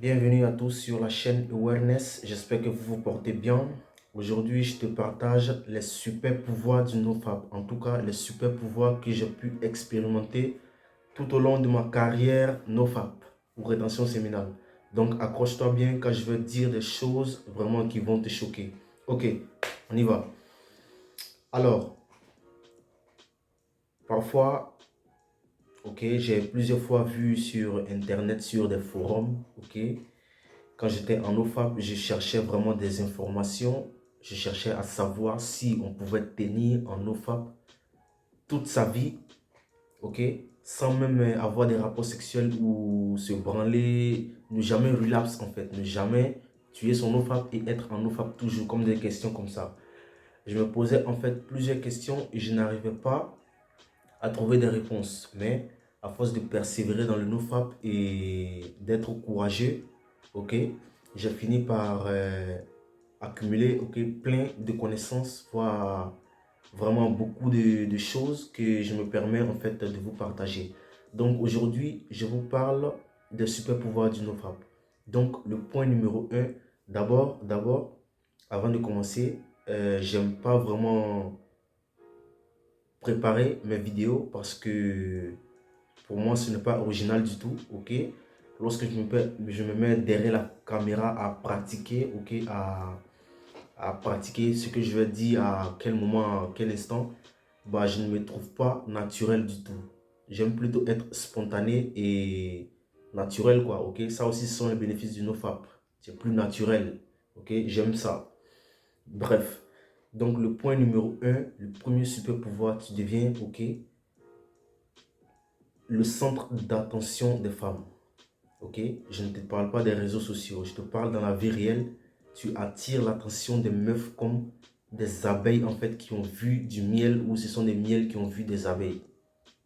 Bienvenue à tous sur la chaîne Awareness, j'espère que vous vous portez bien. Aujourd'hui, je te partage les super pouvoirs du NoFap, en tout cas les super pouvoirs que j'ai pu expérimenter tout au long de ma carrière NoFap ou rétention séminale. Donc accroche-toi bien car je vais dire des choses vraiment qui vont te choquer. Ok, on y va. Alors, parfois, ok, j'ai plusieurs fois vu sur internet, sur des forums, ok. Quand j'étais en OFAP, je cherchais vraiment des informations. Je cherchais à savoir si on pouvait tenir en OFAP toute sa vie, ok, sans même avoir des rapports sexuels ou se branler, ne jamais relapse en fait, ne jamais tuer son OFAP et être en OFAP toujours, comme des questions comme ça. Je me posais en fait plusieurs questions et je n'arrivais pas à trouver des réponses. Mais à force de persévérer dans le NoFap et d'être courageux, ok, j'ai fini par accumuler, ok, plein de connaissances, voire vraiment beaucoup de choses que je me permets en fait de vous partager. Donc aujourd'hui, je vous parle des super pouvoirs du NoFap. Donc le point numéro un, d'abord, avant de commencer, j'aime pas vraiment préparer mes vidéos parce que pour moi ce n'est pas original du tout, ok. Lorsque je me mets derrière la caméra à pratiquer, ok, à pratiquer ce que je vais dire à quel moment, à quel instant, bah je ne me trouve pas naturel du tout. J'aime plutôt être spontané et naturel, quoi, ok. Ça aussi ce sont les bénéfices du NoFap, c'est plus naturel, ok, j'aime ça. Bref, donc le point numéro un, le premier super pouvoir, tu deviens, ok, le centre d'attention des femmes. Ok, je ne te parle pas des réseaux sociaux, je te parle dans la vie réelle. Tu attires l'attention des meufs comme des abeilles en fait qui ont vu du miel ou ce sont des miels qui ont vu des abeilles.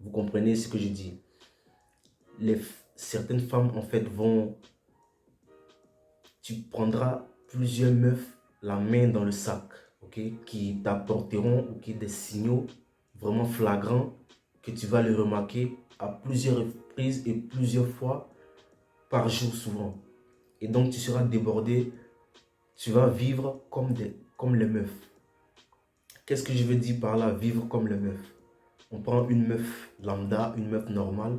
Vous comprenez ce que je dis? Certaines femmes en fait vont, tu prendras plusieurs meufs la main dans le sac, ok, qui t'apporteront, ok, des signaux vraiment flagrants que tu vas les remarquer à plusieurs reprises et plusieurs fois par jour souvent. Et donc tu seras débordé, tu vas vivre comme les meufs. Qu'est-ce que je veux dire par là, vivre comme les meufs? On prend une meuf lambda, une meuf normale,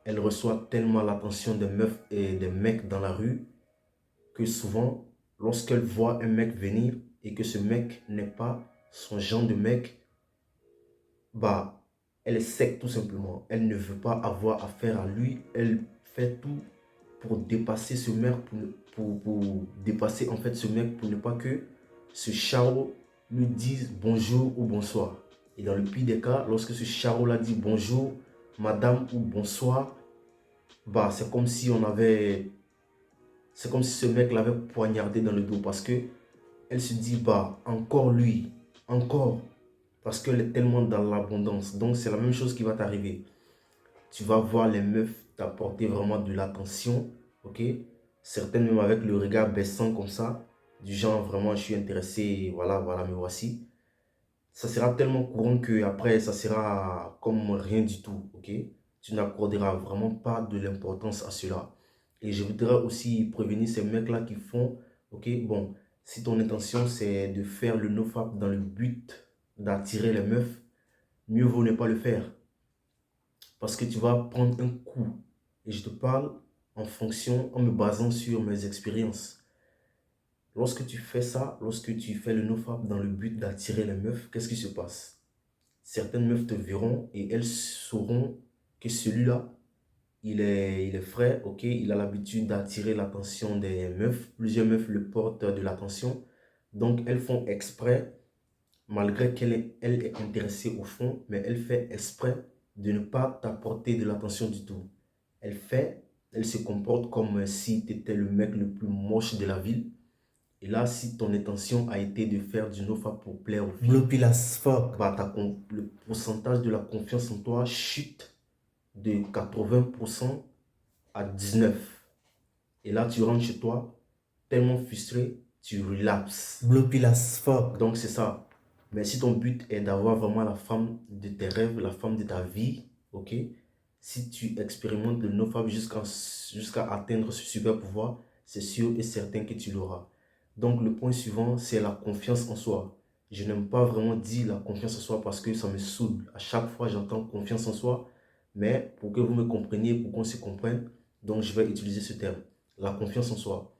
elle reçoit tellement l'attention des meufs et des mecs dans la rue que souvent, lorsqu'elle voit un mec venir et que ce mec n'est pas son genre de mec, bah, elle est sec tout simplement. Elle ne veut pas avoir affaire à lui. Elle fait tout pour dépasser ce mec, pour dépasser en fait ce mec, pour ne pas que ce charreau lui dise bonjour ou bonsoir. Et dans le pire des cas, lorsque ce charreau-là dit bonjour, madame ou bonsoir, bah c'est comme si c'est comme si ce mec l'avait poignardé dans le dos parce que elle se dit, bah encore lui, encore, parce qu'elle est tellement dans l'abondance. Donc c'est la même chose qui va t'arriver. Tu vas voir les meufs t'apporter vraiment de l'attention, ok? Certaines même avec le regard baissant comme ça, du genre vraiment je suis intéressé, voilà, voilà, me voici. Ça sera tellement courant que après ça sera comme rien du tout, ok? Tu n'accorderas vraiment pas de l'importance à cela. Et je voudrais aussi prévenir ces mecs-là qui font, ok, bon, si ton intention c'est de faire le nofap dans le but d'attirer les meufs, mieux vaut ne pas le faire. Parce que tu vas prendre un coup. Et je te parle en me basant sur mes expériences. Lorsque tu fais ça, lorsque tu fais le nofap dans le but d'attirer les meufs, qu'est-ce qui se passe? Certaines meufs te verront et elles sauront que celui-là, il est frais, ok, il a l'habitude d'attirer l'attention des meufs. Plusieurs meufs le portent de l'attention. Donc, elles font exprès, malgré elle est intéressée au fond, mais elle fait exprès de ne pas t'apporter de l'attention du tout. Elle se comporte comme si tu étais le mec le plus moche de la ville. Et là, si ton intention a été de faire du nofa pour plaire aux filles, Bloopy as fuck. bah, le pourcentage de la confiance en toi chute de 80% à 19%. Et là, tu rentres chez toi, tellement frustré, tu relapses. Bloopy as fuck. Donc, c'est ça. Mais si ton but est d'avoir vraiment la femme de tes rêves, la femme de ta vie, ok? Si tu expérimentes le nofap jusqu'à atteindre ce super pouvoir, c'est sûr et certain que tu l'auras. Donc le point suivant, c'est la confiance en soi. Je n'aime pas vraiment dire la confiance en soi parce que ça me saoule. À chaque fois, j'entends confiance en soi, mais pour que vous me compreniez, pour qu'on se comprenne, donc je vais utiliser ce terme. La confiance en soi.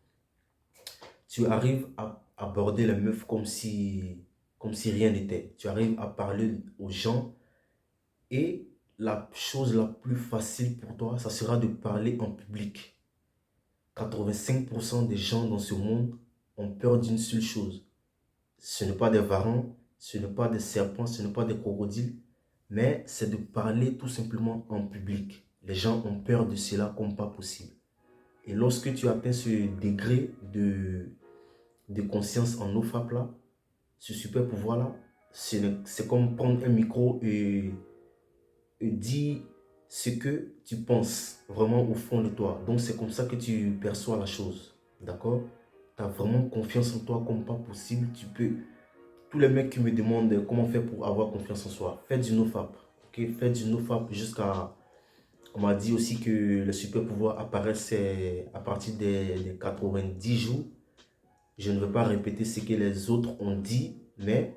Tu arrives à aborder les meufs comme si rien n'était. Tu arrives à parler aux gens et la chose la plus facile pour toi, ça sera de parler en public. 85% des gens dans ce monde ont peur d'une seule chose. Ce n'est pas des varans, ce n'est pas des serpents, ce n'est pas des crocodiles, mais c'est de parler tout simplement en public. Les gens ont peur de cela comme pas possible. Et lorsque tu atteins ce degré de conscience en OFAP là, ce super pouvoir là, c'est comme prendre un micro et dire ce que tu penses vraiment au fond de toi. Donc c'est comme ça que tu perçois la chose. D'accord? Tu as vraiment confiance en toi comme pas possible. Tu peux. Tous les mecs qui me demandent comment faire pour avoir confiance en soi, faites du nofap. Ok? Faites du nofap jusqu'à. On m'a dit aussi que le super pouvoir apparaissent à partir des 90 jours. Je ne veux pas répéter ce que les autres ont dit, mais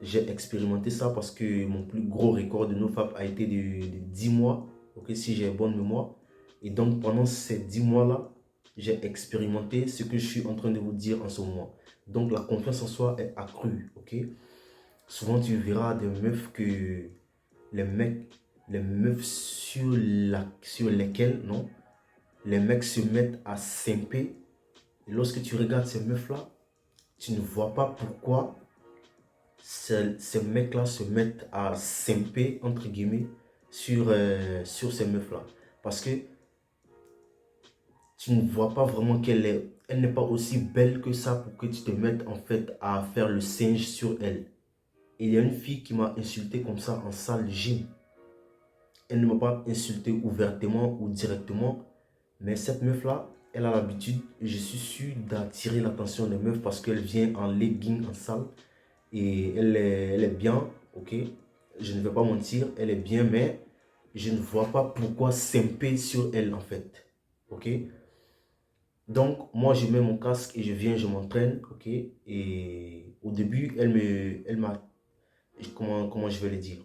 j'ai expérimenté ça parce que mon plus gros record de nofap a été de 10 mois, ok, si j'ai bonne mémoire. Et donc pendant ces 10 mois-là, j'ai expérimenté ce que je suis en train de vous dire en ce moment. Donc la confiance en soi est accrue, ok. Souvent tu verras des meufs que les mecs, les meufs sur lesquelles, non, les mecs se mettent à simper. Et lorsque tu regardes ces meufs-là, tu ne vois pas pourquoi ces mecs-là se mettent à simper, entre guillemets, sur ces meufs-là. Parce que tu ne vois pas vraiment elle n'est pas aussi belle que ça pour que tu te mettes en fait à faire le singe sur elle. Et il y a une fille qui m'a insulté comme ça en salle de gym. Elle ne m'a pas insulté ouvertement ou directement, mais cette meuf-là, elle a l'habitude, je suis sûr, d'attirer l'attention des meufs parce qu'elle vient en legging en salle. Et elle est bien, ok. Je ne vais pas mentir, elle est bien, mais je ne vois pas pourquoi simper sur elle en fait. Ok. Donc, moi, je mets mon casque et je viens, je m'entraîne, ok. Et au début, elle m'a, comment je vais le dire?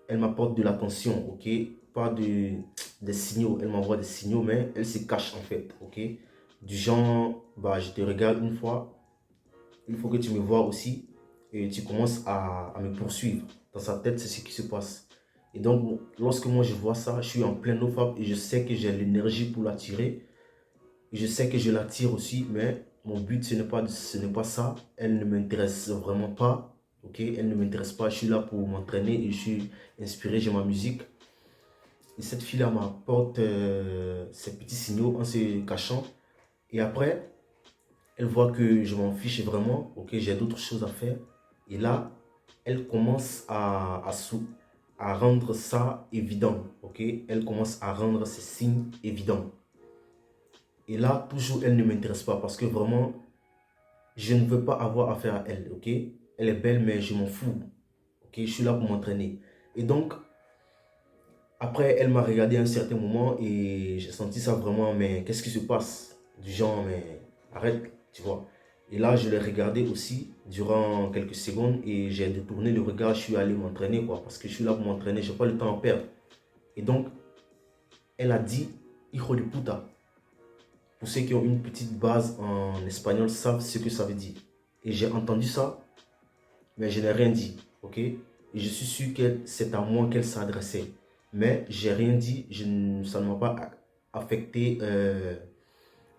Elle m'apporte de l'attention, ok. Pas des signaux, elle m'envoie des signaux, mais elle se cache en fait, ok. Du genre, bah, je te regarde une fois, il faut que tu me vois aussi et tu commences à me poursuivre. Dans sa tête, c'est ce qui se passe. Et donc, lorsque moi je vois ça, je suis en plein nofap et je sais que j'ai l'énergie pour l'attirer. Je sais que je l'attire aussi, mais mon but, ce n'est pas ça. Elle ne m'intéresse vraiment pas. Ok, elle ne m'intéresse pas. Je suis là pour m'entraîner et je suis inspiré, j'ai ma musique. Et cette fille-là m'apporte ces petits signaux en se cachant. Et après, elle voit que je m'en fiche vraiment, ok, j'ai d'autres choses à faire. Et là, elle commence à rendre ça évident, ok. Elle commence à rendre ces signes évidents. Et là, toujours, elle ne m'intéresse pas parce que vraiment, je ne veux pas avoir affaire à elle, ok. Elle est belle, mais je m'en fous, ok. Je suis là pour m'entraîner. Et donc, après, elle m'a regardé à un certain moment et j'ai senti ça vraiment, mais qu'est-ce qui se passe? Du genre, mais arrête, tu vois. Et là, je l'ai regardé aussi durant quelques secondes et j'ai détourné le regard, je suis allé m'entraîner, quoi, parce que je suis là pour m'entraîner, je n'ai pas le temps à perdre. Et donc, elle a dit, hijo de puta. Pour ceux qui ont une petite base en espagnol, savent ce que ça veut dire. Et j'ai entendu ça, mais je n'ai rien dit, ok? Et je suis sûr que c'est à moi qu'elle s'adressait. Mais j'ai rien dit, ça ne m'a pas affecté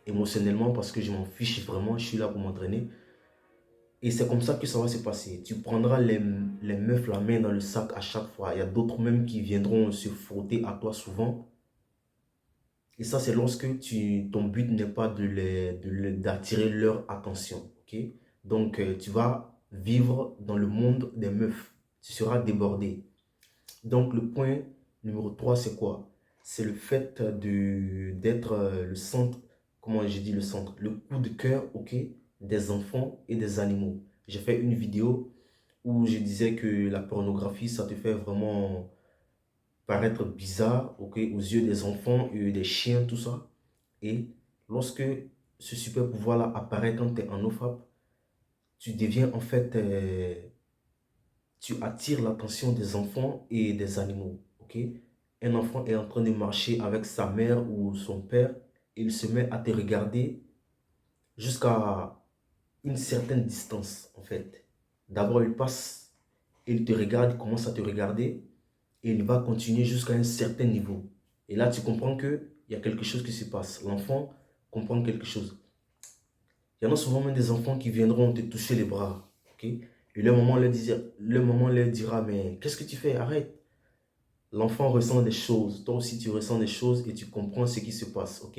émotionnellement parce que je m'en fiche vraiment, je suis là pour m'entraîner. Et c'est comme ça que ça va se passer. Tu prendras les meufs la main dans le sac à chaque fois. Il y a d'autres même qui viendront se frotter à toi souvent. Et ça, c'est lorsque ton but n'est pas d'attirer leur attention. Ok. Donc, tu vas vivre dans le monde des meufs. Tu seras débordé. Donc, le point numéro 3, c'est quoi? C'est le fait d'être le centre, comment j'ai dit le centre, le coup de cœur, ok, des enfants et des animaux. J'ai fait une vidéo où je disais que la pornographie, ça te fait vraiment paraître bizarre, ok, aux yeux des enfants et des chiens, tout ça. Et lorsque ce super pouvoir-là apparaît quand tu es en NoFap, tu deviens en fait, tu attires l'attention des enfants et des animaux, ok? Un enfant est en train de marcher avec sa mère ou son père, il se met à te regarder jusqu'à une certaine distance, en fait. D'abord, il passe, il te regarde, il commence à te regarder, et il va continuer jusqu'à un certain niveau. Et là, tu comprends qu'il y a quelque chose qui se passe. L'enfant comprend quelque chose. Il y en a souvent même des enfants qui viendront te toucher les bras, ok? Et le maman leur dira, mais qu'est-ce que tu fais? Arrête. L'enfant ressent des choses, toi aussi tu ressens des choses et tu comprends ce qui se passe, ok?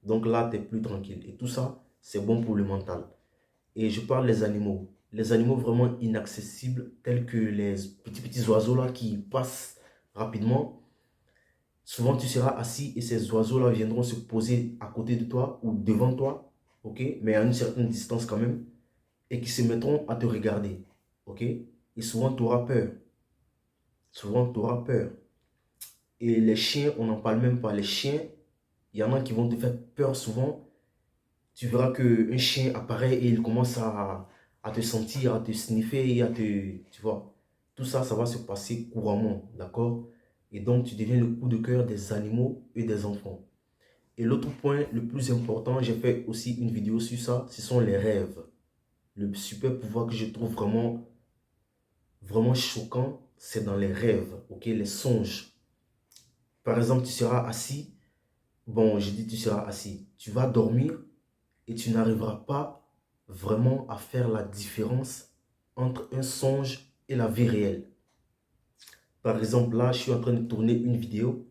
Donc là, tu es plus tranquille. Et tout ça, c'est bon pour le mental. Et je parle des animaux. Les animaux vraiment inaccessibles, tels que les petits oiseaux là qui passent rapidement. Souvent, tu seras assis et ces oiseaux-là viendront se poser à côté de toi ou devant toi, ok? Mais à une certaine distance quand même, et qui se mettront à te regarder, ok? Et souvent, tu auras peur. Souvent, tu auras peur. Et les chiens, on n'en parle même pas. Les chiens, il y en a qui vont te faire peur souvent. Tu verras qu'un chien apparaît et il commence à te sentir, à te sniffer et à te... Tu vois, tout ça, ça va se passer couramment, d'accord? Et donc, tu deviens le coup de cœur des animaux et des enfants. Et l'autre point le plus important, j'ai fait aussi une vidéo sur ça, ce sont les rêves. Le super pouvoir que je trouve vraiment choquant, c'est dans les rêves, ok? Les songes. Par exemple, tu seras assis. Bon, je dis tu seras assis. Tu vas dormir et tu n'arriveras pas vraiment à faire la différence entre un songe et la vie réelle. Par exemple, là, je suis en train de tourner une vidéo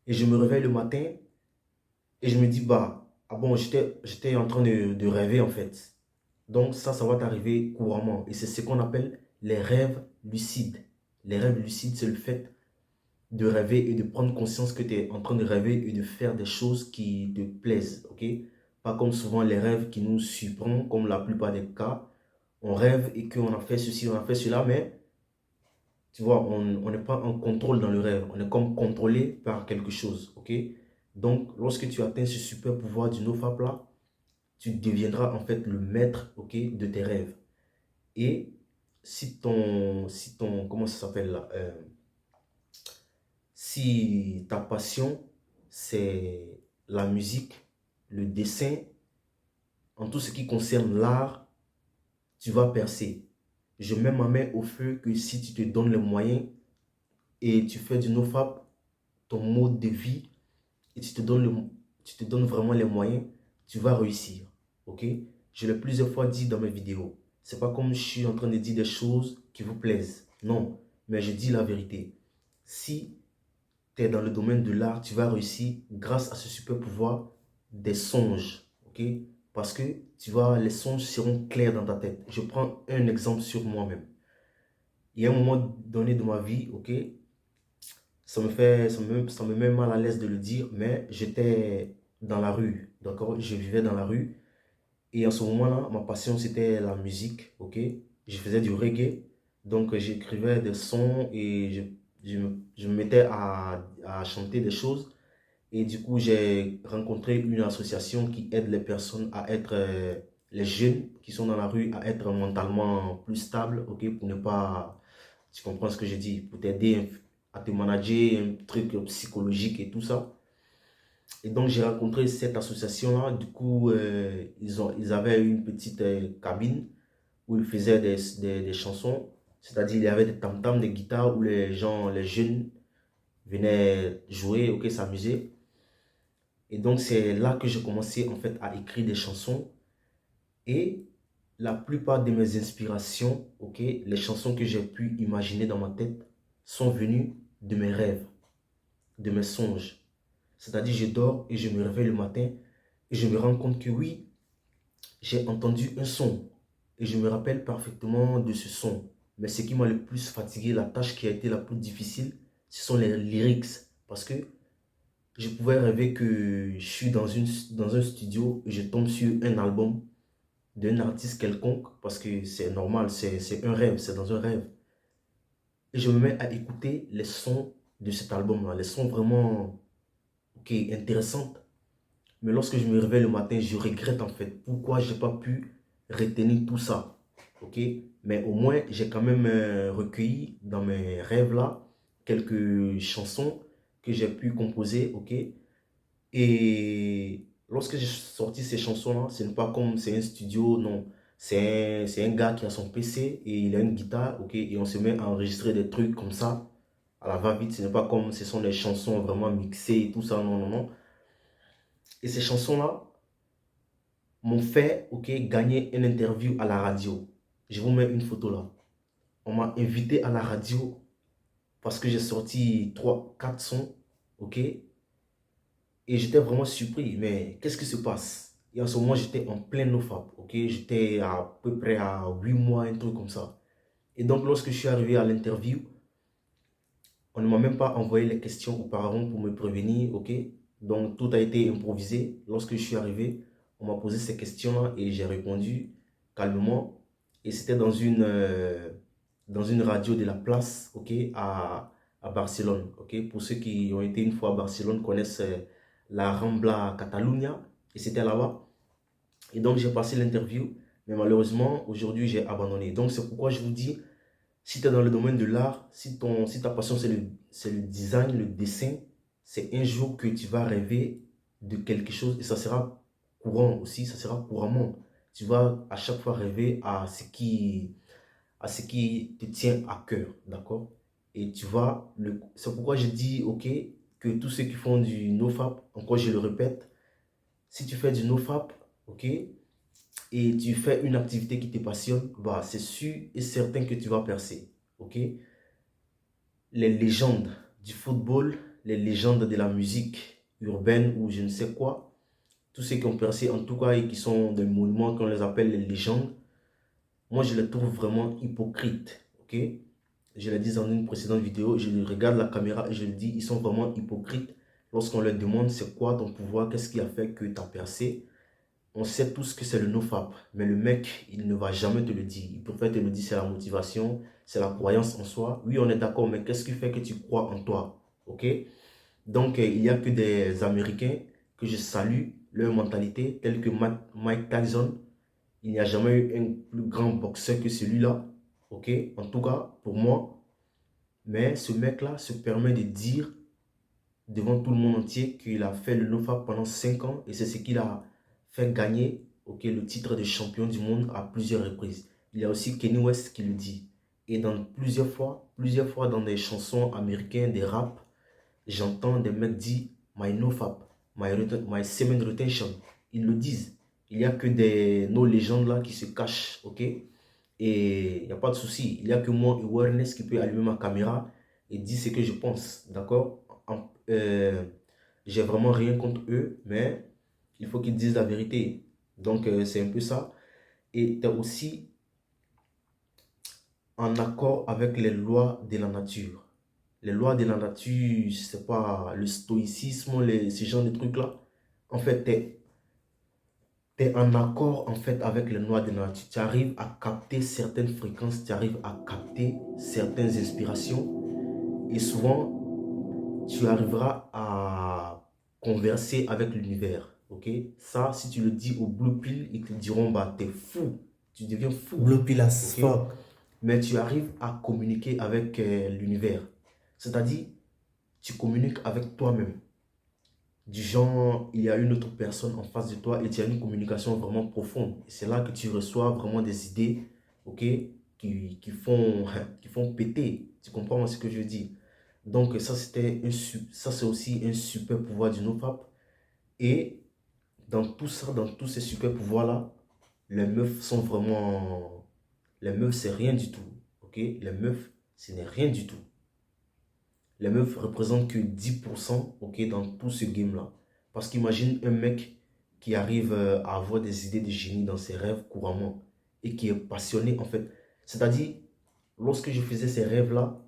et je me réveille le matin et je me dis, bah, ah bon, j'étais en train de rêver en fait. Donc ça va t'arriver couramment. Et c'est ce qu'on appelle les rêves lucides. Les rêves lucides, c'est le fait de rêver et de prendre conscience que tu es en train de rêver et de faire des choses qui te plaisent, ok? Pas comme souvent les rêves qui nous surprennent, comme la plupart des cas. On rêve et qu'on a fait ceci, on a fait cela, mais tu vois, on n'est pas en contrôle dans le rêve. On est comme contrôlé par quelque chose, ok? Donc, lorsque tu atteins ce super pouvoir du NoFap là, tu deviendras en fait le maître, ok, de tes rêves. Et comment ça s'appelle là? Si ta passion, c'est la musique, le dessin, en tout ce qui concerne l'art, tu vas percer. Je mets ma main au feu que si tu te donnes les moyens et tu fais du NoFap ton mode de vie et tu te donnes vraiment les moyens, tu vas réussir. Ok? Je l'ai plusieurs fois dit dans mes vidéos. C'est pas comme je suis en train de dire des choses qui vous plaisent. Non, mais je dis la vérité. Si tu es dans le domaine de l'art, tu vas réussir grâce à ce super pouvoir des songes. Ok? Parce que tu vois, les songes seront clairs dans ta tête. Je prends un exemple sur moi-même. Il y a un moment donné de ma vie, ok, ça me met mal à l'aise de le dire, mais j'étais dans la rue, d'accord? Je vivais dans la rue. Et en ce moment-là, ma passion, c'était la musique, ok? Je faisais du reggae. Donc, j'écrivais des sons et je me mettais à chanter des choses. Et du coup, j'ai rencontré une association qui aide les personnes à être, les jeunes qui sont dans la rue, à être mentalement plus stables, ok? Pour ne pas, tu comprends ce que je dis, pour t'aider à te manager, un truc psychologique et tout ça. Et donc, j'ai rencontré cette association-là. Du coup, ils avaient une petite cabine où ils faisaient des chansons. C'est-à-dire, il y avait des tam-tams, des guitares où les gens, les jeunes venaient jouer, ok, s'amuser. Et donc, c'est là que j'ai commencé en fait à écrire des chansons. Et la plupart de mes inspirations, ok, les chansons que j'ai pu imaginer dans ma tête sont venues de mes rêves, de mes songes. C'est-à-dire, je dors et je me réveille le matin et je me rends compte que oui, j'ai entendu un son et je me rappelle parfaitement de ce son. Mais ce qui m'a le plus fatigué, la tâche qui a été la plus difficile, ce sont les lyrics. Parce que je pouvais rêver que je suis dans un studio et je tombe sur un album d'un artiste quelconque parce que c'est normal, c'est un rêve, c'est dans un rêve. Et je me mets à écouter les sons de cet album-là, les sons vraiment ok, intéressants. Mais lorsque je me réveille le matin, je regrette en fait pourquoi je n'ai pas pu retenir tout ça. Ok? Mais au moins, j'ai quand même recueilli dans mes rêves là quelques chansons que j'ai pu composer. Ok? Et lorsque j'ai sorti ces chansons-là, ce n'est pas comme c'est un studio, non. C'est un gars qui a son PC et il a une guitare, ok? Et on se met à enregistrer des trucs comme ça, à la va-vite. Ce n'est pas comme ce sont des chansons vraiment mixées et tout ça, non, non, non. Et ces chansons-là m'ont fait, ok, gagner une interview à la radio. Je vous mets une photo là. On m'a invité à la radio parce que j'ai sorti 3 4 sons, ok? Et j'étais vraiment surpris, mais qu'est-ce qui se passe? Et en ce moment, j'étais en plein nofap, ok? J'étais à peu près à 8 mois, un truc comme ça. Et donc, lorsque je suis arrivé à l'interview, on ne m'a même pas envoyé les questions auparavant pour me prévenir, ok? Donc, tout a été improvisé. Lorsque je suis arrivé, on m'a posé ces questions-là et j'ai répondu calmement. Et c'était dans une radio de la place, ok, à Barcelone, ok? Pour ceux qui ont été une fois à Barcelone connaissent la Rambla Catalunya et c'était là-bas. Et donc, j'ai passé l'interview, mais malheureusement, aujourd'hui, j'ai abandonné. Donc, c'est pourquoi je vous dis, si tu es dans le domaine de l'art, si ta passion c'est le design, le dessin, c'est un jour que tu vas rêver de quelque chose et ça sera courant aussi, ça sera couramment. Tu vas à chaque fois rêver à ce qui te tient à cœur, d'accord? Et tu vas, c'est pourquoi je dis, ok, que tous ceux qui font du nofap, encore je le répète, si tu fais du nofap, ok, et tu fais une activité qui te passionne, bah, c'est sûr et certain que tu vas percer. Ok? Les légendes du football, les légendes de la musique urbaine ou je ne sais quoi, tous ceux qui ont percé en tout cas et qui sont des monuments qu'on les appelle les légendes, moi je les trouve vraiment hypocrites. Ok? Je l'ai dit dans une précédente vidéo, je regarde la caméra et je le dis, ils sont vraiment hypocrites lorsqu'on leur demande c'est quoi ton pouvoir, qu'est-ce qui a fait que tu as percé. On sait tous que c'est le nofap, mais le mec, il ne va jamais te le dire. Il préfère te le dire, c'est la motivation, c'est la croyance en soi. Oui, on est d'accord, mais qu'est-ce qui fait que tu crois en toi? Ok? Donc, il n'y a que des Américains que je salue, leur mentalité, telle que Mike Tyson. Il n'y a jamais eu un plus grand boxeur que celui-là. Ok? En tout cas, pour moi. Mais ce mec-là se permet de dire devant tout le monde entier qu'il a fait le NoFap pendant 5 ans et c'est ce qu'il a fait gagner, ok, le titre de champion du monde à plusieurs reprises. Il y a aussi Kanye West qui le dit. Et dans plusieurs fois dans des chansons américaines, des rap, j'entends des mecs dire My NoFap, my semen retention. Ils le disent. Il n'y a que nos légendes là qui se cachent, ok? Et il n'y a pas de souci. Il n'y a que moi, Awareness, qui peut allumer ma caméra et dire ce que je pense. D'accord? J'ai vraiment rien contre eux, mais il faut qu'ils disent la vérité. Donc, c'est un peu ça. Et tu es aussi en accord avec les lois de la nature. Les lois de la nature, c'est pas le stoïcisme, ce genre de trucs-là. En fait, tu es en accord en fait avec les lois de la nature. Tu arrives à capter certaines fréquences, tu arrives à capter certaines inspirations. Et souvent, tu arriveras à converser avec l'univers. Ok? Ça, si tu le dis au Blue Pill, ils te diront, bah, t'es fou. Tu deviens fou. Blue pill as Ok? fuck. Mais tu arrives à communiquer avec l'univers. C'est-à-dire, tu communiques avec toi-même. Du genre, il y a une autre personne en face de toi et tu as une communication vraiment profonde. Et c'est là que tu reçois vraiment des idées, ok, qui font péter. Tu comprends ce que je veux dire? Donc ça, ça c'est aussi un super pouvoir du NoFap. Et dans tout ça, dans tous ces super pouvoirs-là, les meufs sont vraiment... Les meufs, c'est rien du tout, ok? Les meufs, ce n'est rien du tout. Les meufs représentent que 10%, ok, dans tout ce game-là. Parce qu'imagine un mec qui arrive à avoir des idées de génie dans ses rêves couramment et qui est passionné en fait. C'est-à-dire, lorsque je faisais ces rêves-là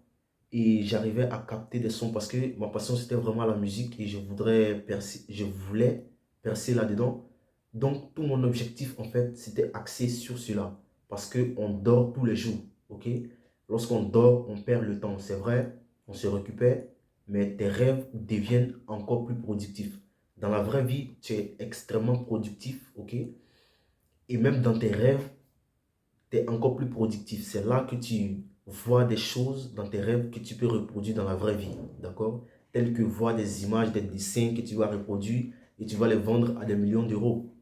et j'arrivais à capter des sons parce que ma passion c'était vraiment la musique et je voulais percer là-dedans. Donc, tout mon objectif en fait, c'était axé sur cela. Parce qu'on dort tous les jours, ok? Lorsqu'on dort, on perd le temps, c'est vrai, on se récupère, mais tes rêves deviennent encore plus productifs. Dans la vraie vie, tu es extrêmement productif, ok? Et même dans tes rêves, tu es encore plus productif. C'est là que tu vois des choses dans tes rêves que tu peux reproduire dans la vraie vie, d'accord? Telles que voir des images, des dessins que tu vas reproduire et tu vas les vendre à des millions d'euros,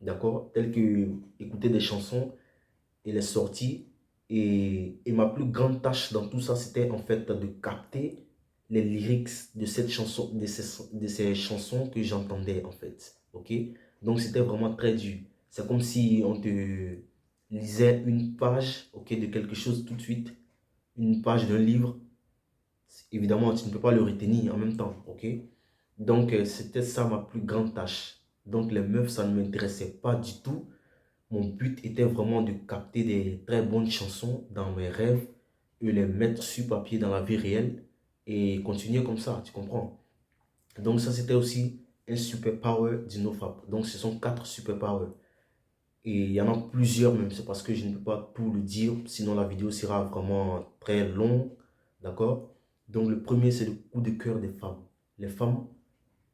d'accord? Telles que écouter des chansons et les sortir. Et ma plus grande tâche dans tout ça, c'était en fait de capter les lyrics de cette chanson, de ces chansons que j'entendais en fait, ok? Donc c'était vraiment très dur. C'est comme si on te lisait une page, ok, de quelque chose tout de suite, une page d'un livre. Évidemment, tu ne peux pas le retenir en même temps, ok? Donc c'était ça ma plus grande tâche. Donc les meufs, ça ne m'intéressait pas du tout. Mon but était vraiment de capter des très bonnes chansons dans mes rêves et les mettre sur papier dans la vie réelle et continuer comme ça, tu comprends? Donc ça, c'était aussi un super power du NoFap. Donc ce sont 4 super powers. Et il y en a plusieurs même, c'est parce que je ne peux pas tout le dire, sinon la vidéo sera vraiment très longue, d'accord? Donc le premier, c'est le coup de cœur des femmes. Les femmes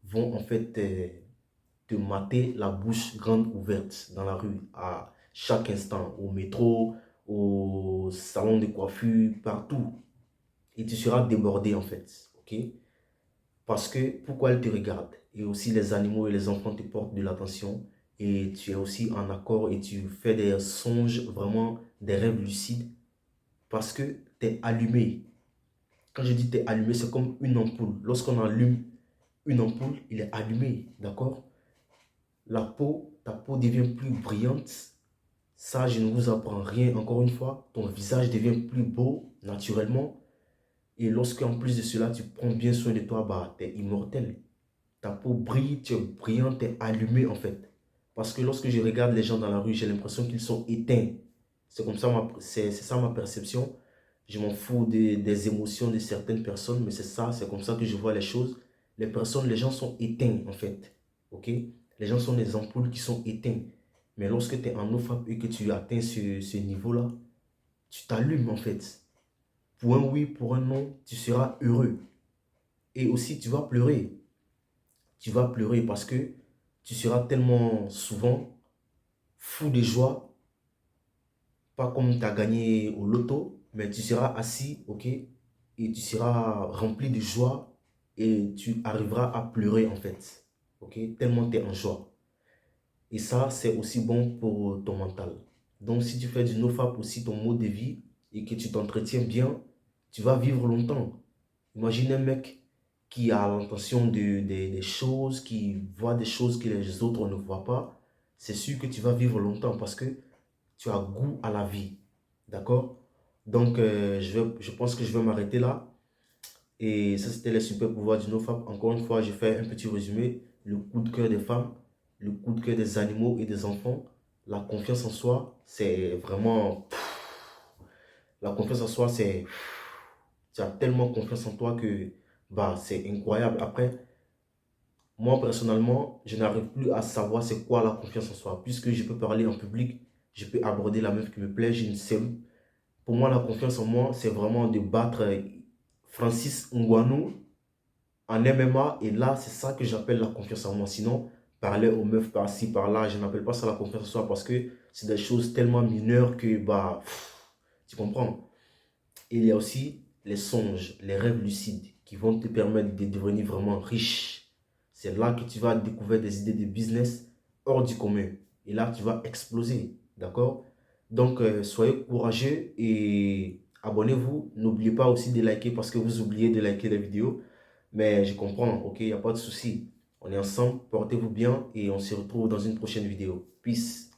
vont en fait te mater la bouche grande ouverte dans la rue à chaque instant, au métro, au salon de coiffure, partout. Et tu seras débordé en fait, ok? Parce que pourquoi elles te regardent? Et aussi les animaux et les enfants te portent de l'attention et tu es aussi en accord et tu fais des songes, vraiment des rêves lucides parce que tu es allumé. Quand je dis tu es allumé, c'est comme une ampoule. Lorsqu'on allume une ampoule, il est allumé, d'accord? Ta peau devient plus brillante. Ça, je ne vous apprends rien. Encore une fois, ton visage devient plus beau naturellement. Et lorsque, en plus de cela, tu prends bien soin de toi, bah, tu es immortel. Ta peau brille, tu es brillant, tu es allumé en fait. Parce que lorsque je regarde les gens dans la rue, j'ai l'impression qu'ils sont éteints. C'est comme ça, c'est ça ma perception. Je m'en fous des émotions de certaines personnes, mais c'est ça, c'est comme ça que je vois les choses. Les gens sont éteints en fait. Ok? Les gens sont des ampoules qui sont éteints. Mais lorsque tu es en OFAP et que tu atteins ce niveau-là, tu t'allumes en fait. Pour un oui, pour un non, tu seras heureux. Et aussi, tu vas pleurer. Tu vas pleurer parce que tu seras tellement souvent fou de joie, pas comme tu as gagné au loto, mais tu seras assis, ok, et tu seras rempli de joie et tu arriveras à pleurer en fait, ok, tellement tu es en joie. Et ça, c'est aussi bon pour ton mental. Donc, si tu fais du NoFap aussi ton mode de vie et que tu t'entretiens bien, tu vas vivre longtemps. Imagine un mec qui a l'intention des choses, qui voit des choses que les autres ne voient pas. C'est sûr que tu vas vivre longtemps parce que tu as goût à la vie. D'accord? Donc, je pense que je vais m'arrêter là. Et ça, c'était les super pouvoirs du NoFap. Encore une fois, j'ai fait un petit résumé. Le coup de cœur des femmes, le coup de cœur des animaux et des enfants. La confiance en soi, c'est vraiment... La confiance en soi, c'est... Tu as tellement confiance en toi que bah, c'est incroyable. Après, moi, personnellement, je n'arrive plus à savoir c'est quoi la confiance en soi. Puisque je peux parler en public, je peux aborder la meuf qui me plaît, je ne sais. Pour moi, la confiance en moi, c'est vraiment de battre Francis Ngannou en MMA. Et là, c'est ça que j'appelle la confiance en moi. Sinon, parler aux meufs par-ci, par-là, je n'appelle pas ça la confiance en soi parce que c'est des choses tellement mineures que, bah, tu comprends. Et il y a aussi les songes, les rêves lucides qui vont te permettre de devenir vraiment riche. C'est là que tu vas découvrir des idées de business hors du commun. Et là, tu vas exploser. D'accord? Donc, soyez courageux et abonnez-vous. N'oubliez pas aussi de liker parce que vous oubliez de liker les vidéos. Mais je comprends, ok? Il n'y a pas de souci. On est ensemble, portez-vous bien et on se retrouve dans une prochaine vidéo. Peace.